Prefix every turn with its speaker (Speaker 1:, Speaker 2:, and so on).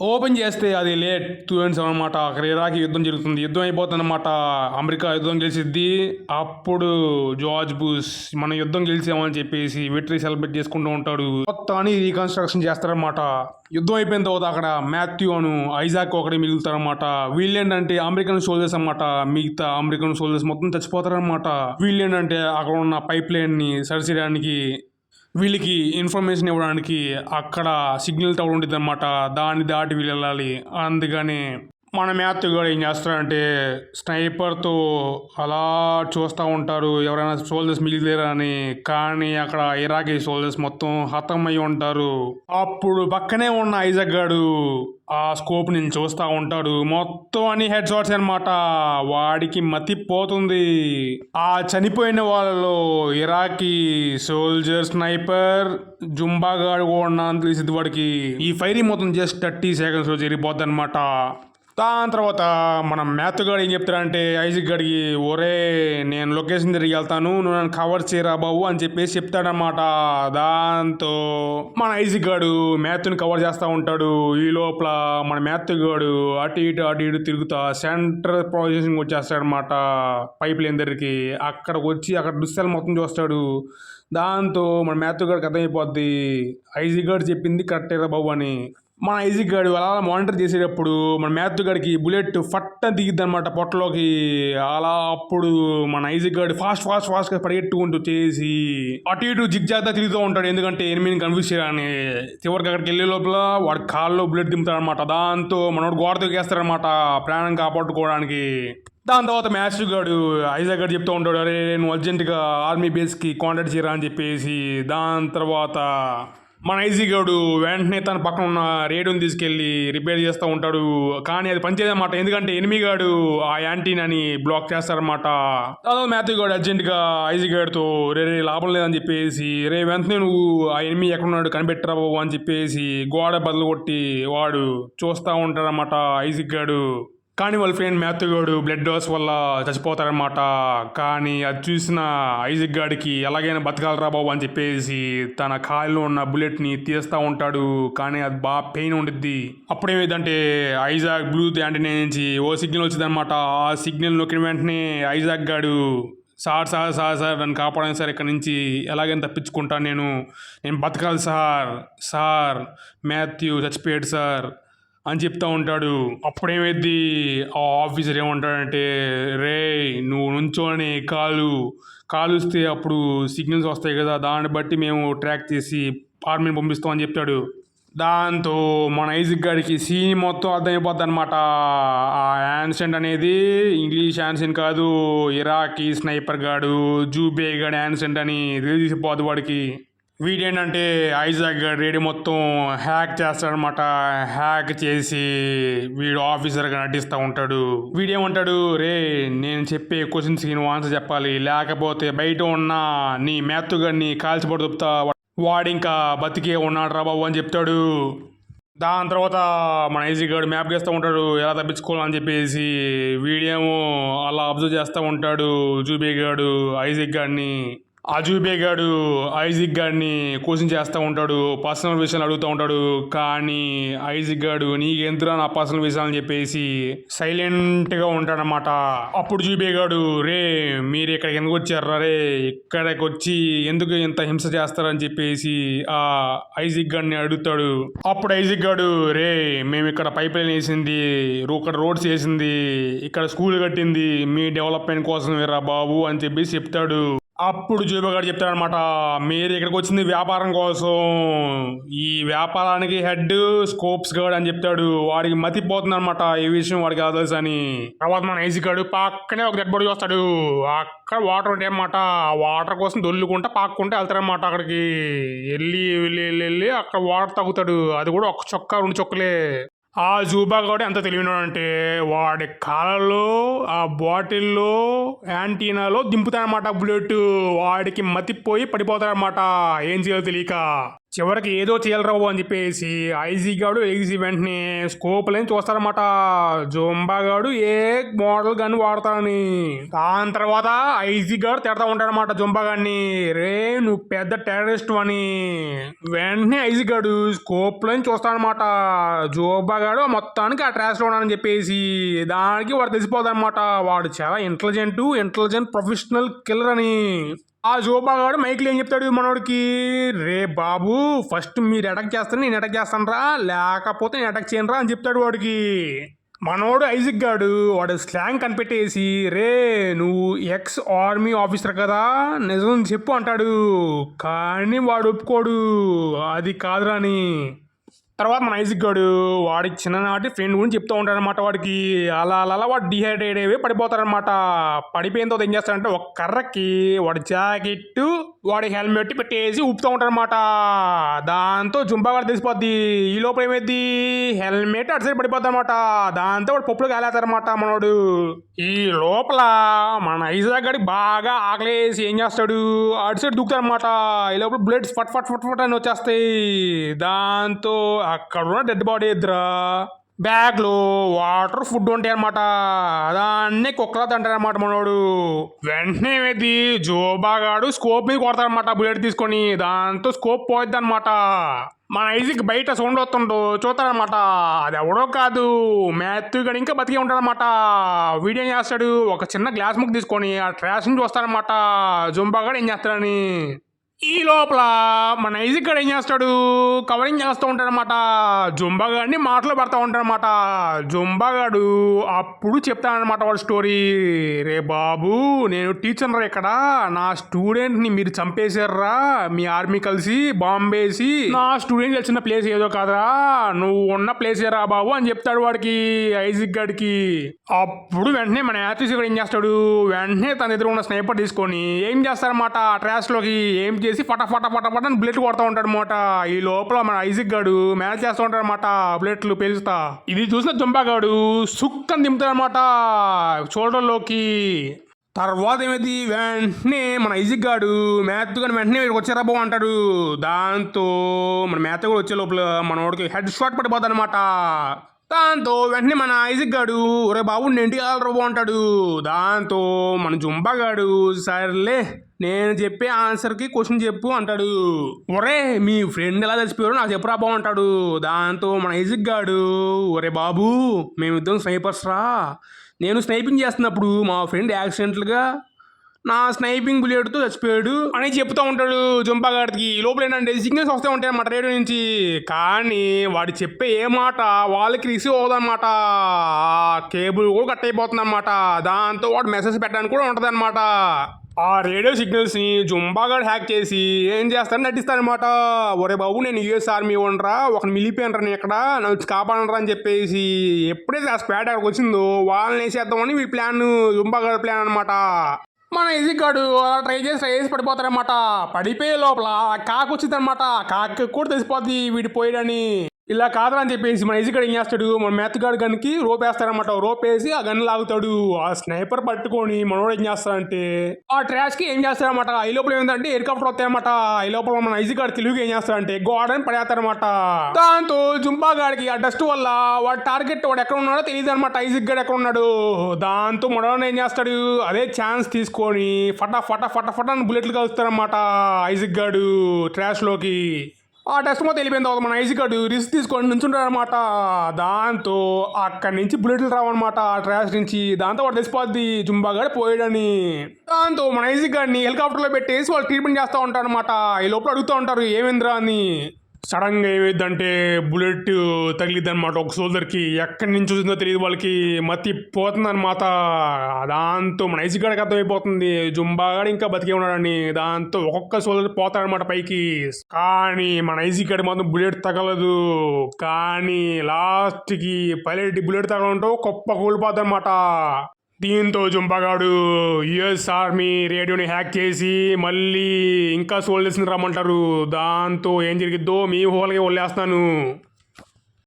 Speaker 1: Open చేస్తే అది late 2 అనమాట. అక్కడ ఇరాక్ యుద్ధం జరుగుతుంది. యుద్ధం అయిపోతుందన్నమాట. అమెరికా యుద్ధం గెలిచిద్ది. అప్పుడు జార్జ్ బుష్ మనం యుద్ధం గెలిచామని చెప్పేసి విక్టరీ సెలబ్రేట్ చేసుకుంటూ ఉంటాడు. మొత్తాన్ని రీకన్స్ట్రక్షన్ చేస్తారనమాట. యుద్ధం అయిపోయిన తర్వాత అక్కడ మాథ్యూ అను ఐజాక్ ఒకటి మిగులుతారనమాట. వీళ్ళేంటంటే అమెరికన్ సోల్జర్స్ అనమాట. మిగతా అమెరికన్ సోల్జర్స్ మొత్తం చచ్చిపోతారనమాట. వీళ్ళేంటంటే అక్కడ ఉన్న పైప్ లైన్ ని సరిచేయడానికి వీళ్ళకి ఇన్ఫర్మేషన్ ఇవ్వడానికి అక్కడ సిగ్నల్ టవర్ ఉంటుంది అనమాట. దాన్ని దాటి వీళ్ళు వెళ్ళాలి. అందుకని మన మ్యాథ్యూ కూడా ఏం చేస్తారంటే స్నైపర్తో అలా చూస్తూ ఉంటారు ఎవరైనా సోల్జర్స్ మిగిలిలేరా అని. కానీ అక్కడ ఇరాకీ సోల్జర్స్ మొత్తం హతమై ఉంటారు. అప్పుడు పక్కనే ఉన్న ఐజాక్ గాడు ఆ స్కోప్ నుంచి చూస్తూ ఉంటాడు. మొత్తం అన్ని హెడ్ షాట్స్ అనమాట. వాడికి మతి పోతుంది. ఆ చనిపోయిన వాళ్ళలో ఇరాకీ సోల్జర్ స్నైపర్ జుంబా గాడు కూడా తెలిసింది వాడికి. ఈ ఫైరింగ్ మొత్తం జస్ట్ 30 seconds జరిగిపోద్ది అనమాట. దాని తర్వాత మనం మ్యాథ్యూ గారు ఏం చెప్తారంటే ఐజాక్ గారికి, ఒరే నేను లొకేషన్ తిరిగి వెళ్తాను, నువ్వు నన్ను కవర్ చేయరా బాబు అని చెప్పేసి చెప్తాడనమాట. దాంతో మన ఐజాక్ గారు మ్యాథ్యూని కవర్ చేస్తూ ఉంటాడు. ఈ లోపల మన మ్యాథ్యూ గారు అటు ఇటు తిరుగుతా సెంటర్ పొజిషన్కి వచ్చేస్తాడనమాట. పైప్ లైన్ దగ్గరికి. అక్కడికి వచ్చి అక్కడ దృశ్యాలు మొత్తం చూస్తాడు. దాంతో మన మ్యాథ్యూ గారికి అర్థమైపోద్ది ఐజాక్ గారు చెప్పింది కరెక్టేరా బాబు అని. మన ఐజాక్ గారు అలా మానిటర్ చేసేటప్పుడు మన మ్యాథ్యూ గారికి బుల్లెట్ ఫట్ట దిగిద్ది అనమాట పొట్టలోకి. అలా అప్పుడు మన ఐజాక్ గారు ఫాస్ట్గా పరిగెట్టుకుంటూ చేసి అటు ఇటు జిగ్జాగ్గా తిరుగుతూ ఉంటాడు. ఎందుకంటే ఎనిమిదిని కన్ఫ్యూజ్ చేయాలని. చివరికి అక్కడికి వెళ్ళే లోపల వాడి కాల్లో బుల్లెట్ దింపుతాడనమాట. దాంతో మనోడు గోడ దొరికేస్తాడనమాట ప్రాణం కాపాడుకోవడానికి. దాని తర్వాత మ్యాథ్యూ గారు ఐజాక్ గారు చెప్తూ ఉంటాడు, అరే నువ్వు అర్జెంటుగా ఆర్మీ బేస్కి కాంటాక్ట్ చేయరా అని చెప్పేసి. దాని తర్వాత మన ఐజాక్ గారు వెంటనే తన పక్కన ఉన్న రేడియోని తీసుకెళ్ళి రిపేర్ చేస్తూ ఉంటాడు. కానీ అది పనిచేయదన్నమాట. ఎందుకంటే ఎనిమి గాడు ఆ యాంటీనాని బ్లాక్ చేస్తారనమాట. తర్వాత మ్యాథ్యూ గారు అర్జెంటుగా ఐజాక్ గారితో రే లాభం లేదని చెప్పేసి వెంటనే నువ్వు ఆ ఎనిమి ఎక్కడున్నాడు కనిపెట్టరా బాబు అని చెప్పేసి గోడ బదులు కొట్టి వాడు చూస్తూ ఉంటాడనమాట ఐజాక్ గారు. కానీ వాళ్ళ ఫ్రెండ్ మ్యాథ్యూ గారు బ్లడ్ డోస్ వల్ల చచ్చిపోతారనమాట. కానీ అది చూసిన ఐజాక్ గాడికి ఎలాగైనా బతకాలరా బాబు అని చెప్పేసి తన కాలిలో ఉన్న బుల్లెట్ని తీస్తూ ఉంటాడు. కానీ అది బాగా పెయిన్ ఉండిద్ది. అప్పుడేమైందంటే ఐజాక్ బ్లూటూత్ యాంటీనా నుంచి ఓ సిగ్నల్ వచ్చిందనమాట. ఆ సిగ్నల్ నొక్కిన వెంటనే ఐజాక్ గాడు సార్ నన్ను కాపాడండి సార్, ఇక్కడ నుంచి ఎలాగైనా తప్పించుకుంటాను నేను బతకాలి సార్ మాథ్యూ చచ్చిపోయాడు సార్ అని చెప్తా ఉంటాడు. అప్పుడేమైద్ది ఆ ఆఫీసర్ ఏమంటాడంటే, రే నువ్వు నుంచోని కాలుస్తే అప్పుడు సిగ్నల్స్ వస్తాయి కదా, దాన్ని బట్టి మేము ట్రాక్ చేసి ఆర్మీని పంపిస్తాం అని చెప్తాడు. దాంతో మన ఐజాక్ గారికి సీన్ మొత్తం అర్థమైపోద్ది అనమాట. ఆ యాన్సెంట్ అనేది ఇంగ్లీష్ యాన్సెంట్ కాదు, ఇరాకీ స్నైపర్ గాడు జూబే గాడు యాన్సెంట్ అని తెలిసిపోద్ది వాడికి. వీడేంటంటే ఐజాక్ గారు రేడియో మొత్తం హ్యాక్ చేస్తాడనమాట. హ్యాక్ చేసి వీడు ఆఫీసర్గా నటిస్తూ ఉంటాడు. వీడేమంటాడు, రే నేను చెప్పే క్వశ్చన్స్కి నువ్వు ఆన్సర్ చెప్పాలి, లేకపోతే బయట ఉన్న నీ మ్యాథ్యూ గారిని కాల్చిపడి దొప్పుతా, వాడింకా బతికే ఉన్నాడు రా బాబు అని చెప్తాడు. దాని తర్వాత మన ఐజాక్ గారు మ్యాప్ చేస్తూ ఉంటాడు ఎలా తప్పించుకోవాలని చెప్పేసి. వీడేమో అలా అబ్జర్వ్ చేస్తూ ఉంటాడు జూబే గాడు ఐజాక్ గారిని. ఆ జూబే గాడు ఐజాక్ గాడిని క్వశ్చన్ చేస్తూ ఉంటాడు, పర్సనల్ విషయాలు అడుగుతూ ఉంటాడు. కానీ ఐజాక్ గాడు నీకెందురా నా పర్సనల్ విషయాలని చెప్పేసి సైలెంట్గా ఉంటాడనమాట. అప్పుడు జూబే గాడు, రే మీరు ఇక్కడికి ఎందుకు వచ్చారా రే, ఇక్కడికి వచ్చి ఎందుకు ఇంత హింస చేస్తారని చెప్పేసి ఆ ఐజాక్ గాడిని అడుగుతాడు. అప్పుడు ఐజాక్ గాడు, రే మేము ఇక్కడ పైప్ లైన్ వేసింది, ఇక్కడ రోడ్స్ వేసింది, ఇక్కడ స్కూల్ కట్టింది మీ డెవలప్మెంట్ కోసం రా బాబు అని చెప్పేసి చెప్తాడు. అప్పుడు జూబే గారు చెప్తాడనమాట, మీరు ఇక్కడికి వచ్చింది వ్యాపారం కోసం, ఈ వ్యాపారానికి హెడ్ స్కోప్స్ గార్డ్ అని చెప్తాడు. వాడికి మతిపోతుంది అనమాట ఈ విషయం వాడికి తెలుసు అని. తర్వాత మన ఐజాక్ గాడు పక్కనే ఒక డెడ్ బాడీ వస్తాడు. అక్కడ వాటర్ ఉంటాయి అన్నమాట. ఆ వాటర్ కోసం దొల్లుకుంటా పాక్కుంటా వెళ్తారనమాట. అక్కడికి వెళ్ళి అక్కడ వాటర్ తాగుతాడు. అది కూడా ఒక చొక్క 2 చొక్కలే. ఆ జూబా కూడా ఎంత తెలివినాడంటే వాడి కాళ్ళలో ఆ బాటిల్లో యాంటీనాలో దింపుతాడనమాట బుల్లెట్. వాడికి మతిపోయి పడిపోతాడనమాట ఏం చేయాలో తెలియక. చివరికి ఏదో చేయాలరావు అని చెప్పేసి ఐజీ గాడు ఎగిసి వెంటనే స్కోప్ లేని చూస్తారన్నమాట. జొంబా గాడు ఏ మోడల్ గన్ వాడతాడని. దాని తర్వాత ఐజీ గాడు తిడతా ఉంటాడనమాట జొంబా గాడిని, రే నువ్వు పెద్ద టెర్రరిస్ట్ అని. వెంటనే ఐజీ గాడు స్కోప్ లేని చూస్తాడనమాట. జొంబా గాడు మొత్తానికి ఆ ట్రాష్ లో ఉన్నాడని చెప్పేసి దానికి వాడు తెలిసిపోతాడనమాట. వాడు చాలా ఇంటెలిజెంట్ ప్రొఫెషనల్ కిల్లర్ అని. ఆ జోబాగాడు మైక్లో ఏం చెప్తాడు మనోడికి, రే బాబు ఫస్ట్ మీరు అటాక్ చేస్తాను నేను అటాక్ చేస్తాను రా, లేకపోతే నేను అటాక్ చేయను రా అని చెప్తాడు వాడికి. మనోడు ఐజిక్ గాడు వాడు స్లాంగ్ కనిపెట్టేసి, రే నువ్వు ఎక్స్ ఆర్మీ ఆఫీసర్ కదా నిజం చెప్పు అంటాడు. కానీ వాడు ఒప్పుకోడు, అది కాదురా అని. తర్వాత మన ఐజిక్ గాడు వాడికి చిన్ననాటి ఫ్రెండ్ గురించి చెప్తూ ఉంటాడనమాట. వాడికి అలా వాడు డిహైడ్రేట్ అయిపోయి పడిపోతాడనమాట. పడిపోయిన తర్వాత ఏం చేస్తాడంటే ఒక కర్రకి వాడి జాకెట్ వాడి హెల్మెట్ పెట్టేసి ఊపుతూ ఉంటాడనమాట. దాంతో జుంబా గారు తెలిసిపోద్ది. ఈ లోపల ఏమైంది, హెల్మెట్ అటు సైడ్ పడిపోద్ది అనమాట. దాంతో వాడు పప్పులు కాలేస్తారనమాట మనోడు. ఈ లోపల మన ఐజాక్ గాడికి బాగా ఆకలేసి ఏం చేస్తాడు, అటు సైడ్ దూకుతాడనమాట. ఈ లోపల బ్లడ్స్ ఫట్ ఫట్ ఫట్ ఫట్ అని వచ్చేస్తాయి. దాంతో అక్కడ ఉన్న డెడ్ బాడీ ఎదురా బ్యాగ్లో వాటర్ ఫుడ్ ఉంటాయి అనమాట. దాన్ని కుక్కలా తింటారనమాట మనోడు. వెంటనే ఏమైంది, జోబాగాడు స్కోప్ మీద కొడతాడనమాట బుల్లెట్ తీసుకొని. దాంతో స్కోప్ పోయిద్ది అనమాట. మన ఐజిక్ బయట సౌండ్ వస్తుండో చూస్తాడనమాట. అది ఎవడో కాదు, మ్యాథ్యూ గడు ఇంకా బతికే ఉంటాడనమాట. వీడియో ఏం చేస్తాడు, ఒక చిన్న గ్లాస్ ముక్ తీసుకొని ఆ ట్రాష్ని చూస్తాడనమాట జొంబాగాడు ఏం చేస్తాడని. ఈ లోపల మన ఐజిక్ గడు ఏం చేస్తాడు, కవరింగ్ చేస్తూ ఉంటాడనమాట. జొంబాగాడిని మాటలు పడతా ఉంటాడనమాట. జొంబాగాడు అప్పుడు చెప్తాడనమాట వాడు స్టోరీ, రే బాబు నేను టీచర్ రా, ఇక్కడ నా స్టూడెంట్ని మీరు చంపేశారా మీ ఆర్మీ కలిసి బాంబేసి. నా స్టూడెంట్ తెలిసిన ప్లేస్ ఏదో కాదురా, నువ్వు ఉన్న ప్లేస్ రా బాబు అని చెప్తాడు వాడికి ఐజిక్ గడికి. అప్పుడు వెంటనే మన యాత్రిస్ ఏం చేస్తాడు, వెంటనే తన ఎదురు ఉన్న స్నైపర్ తీసుకొని ఏం చేస్తారన్నమాట ట్రాష్లోకి ఏం చేసి ఫటాఫట అని బ్లెట్ కొడతా ఉంటాడు అనమాట. ఈ లోపల మన ఐజిక్ గాడు మేనేజ్ చేస్తూ ఉంటాడు అనమాట బ్లెట్లు పేలుస్తా. ఇది చూసిన జొంబాగాడు సుక్కని దింపుతాడు అనమాట షోల్డర్లోకి. తర్వాత ఏమైంది, వెంటనే మన ఐజిక్ గాడు మ్యాథ్యూ గారు వెంటనే వచ్చారా బాబు అంటాడు. దాంతో మన మ్యాథ్యూ కూడా వచ్చే లోపల మనోడికి హెడ్ షాట్ పడిపోతాడు అనమాట. దాంతో వెంటనే మన ఐజిక్ గాడు ఒరే బాబు నేను ఇంటికి వెళ్ళరు అంటాడు. దాంతో మన జుంబా గాడు సర్లే నేను చెప్పే ఆన్సర్కి క్వశ్చన్ చెప్పు అంటాడు. ఒరే మీ ఫ్రెండ్ ఎలా చచ్చిపోయారో నాకు చెప్పురా బాబు అంటాడు. దాంతో మన ఐజిక్ గాడు ఒరే బాబు మేమిద్దరం స్నైపర్స్ రా, నేను స్నైపింగ్ చేస్తున్నప్పుడు మా ఫ్రెండ్ యాక్సిడెంట్లుగా నా స్నైపింగ్ బుల్లెట్తో చచ్చిపోయాడు అని చెప్తూ ఉంటాడు జొంపాగాడికి. లోపల ఏంటంటే సిగ్నల్స్ వస్తూ ఉంటాయి అన్నమాట రేడియో నుంచి. కానీ వాడు చెప్పే ఏ మాట వాళ్ళకి రిసీవ్ అవుదన్నమాట. కేబుల్ కూడా కట్ అయిపోతుంది అనమాట. దాంతో వాడు మెసేజ్ పెట్టడానికి కూడా ఉంటుంది అనమాట. ఆ రేడియో సిగ్నల్స్ని జుంబాగాడు హ్యాక్ చేసి ఏం చేస్తారని నటిస్తారనమాట. ఒరే బాబు నేను యూఎస్ ఆర్మీ ఉండరా, ఒకరిని మిలిపోయినరా నేను ఇక్కడ నన్ను కాపాడనరా అని చెప్పేసి ఎప్పుడైతే ఆ స్పాట్ అక్కడికి వచ్చిందో వాళ్ళని వేసేద్దామని వీడి ప్లాన్, జుంబాగాడి ప్లాన్ అనమాట. మన ఐజిక్ గాడు అలా ట్రై చేసి పడిపోతారనమాట. పడిపోయే లోపల కాకు వచ్చిందనమాట. కాకి కూడా తెలిసిపోద్ది వీడి పోయాడని. ఇలా కాదని చెప్పేసి మన ఐజిక్ గాడు ఏం చేస్తాడు, మన మెత్తగాడు గన్కి రోప్ వేస్తారనమాట. రోప్ వేసి ఆ గన్ లాగుతాడు. ఆ స్నైపర్ పట్టుకొని మనోడు ఏం చేస్తాడంటే ఆ ట్రాష్కి ఏం చేస్తారనమాట. ఈ లోపల ఏంటంటే హెలికాప్టర్ వస్తాయన్నమాట. ఈ లోపల మన ఐజిక్ గాడు తెలివిగా ఏం చేస్తాడంటే గోడని పడేస్తారనమాట. దాంతో జుంబా గాడికి ఆ డస్ట్ వల్ల వాడు టార్గెట్ వాడు ఎక్కడ ఉన్నాడో తెలియదు అనమాట. ఐజిక్ గాడు ఎక్కడ ఉన్నాడు. దాంతో మనోడు ఏం చేస్తాడు, అదే ఛాన్స్ తీసుకొని ఫటా అని బుల్లెట్లు కలుస్తారనమాట ఐజిక్ గాడు ట్రాష్లోకి. ఆ టెస్ట్ మొత్తం వెళ్ళిపోయిన తర్వాత మన ఐజిక్ గాడు రిస్క్ తీసుకొని నుంచుంటాడు అనమాట. దాంతో అక్కడి నుంచి బుల్లెట్లు రావన్నమాట ఆ ట్రాష్ నుంచి. దాంతో వాడు తెలిసిపోద్ది జుంబాగాడు పోయాడని. దాంతో మన ఐజిక్ గాడిని హెలికాప్టర్లో పెట్టేసి వాళ్ళు ట్రీట్మెంట్ చేస్తూ ఉంటారు అనమాట. ఈ లోపల అడుగుతూ ఉంటారు ఏమైందిరా అని. సడన్గా ఏమైందంటే బుల్లెట్ తగిలిద్ది అనమాట ఒక సోల్జర్కి. ఎక్కడి నుంచి వచ్చిందో తెలియదు వాళ్ళకి, మతి పోతుందన్నమాట. దాంతో మన ఐజిక్ గాడికి అర్థమైపోతుంది జుంబాగాడు ఇంకా బతికే ఉన్నాడని. దాంతో ఒక్కొక్క సోల్జర్ పోతాడనమాట పైకి. కానీ మన ఐజిక్ గాడి మాత్రం బుల్లెట్ తగలదు. కానీ లాస్ట్కి పైలట్ బుల్లెట్ తగలంటూ గొప్ప కూలిపోతాడు అనమాట. దీంతో జుంబాగాడు యుఎస్ ఆర్మీ రేడియోని హ్యాక్ చేసి మళ్ళీ ఇంకా సోల్జర్స్ని రమ్మంటారు. దాంతో ఏం జరిగిద్దో మీ హోల్గా వదిలేస్తాను.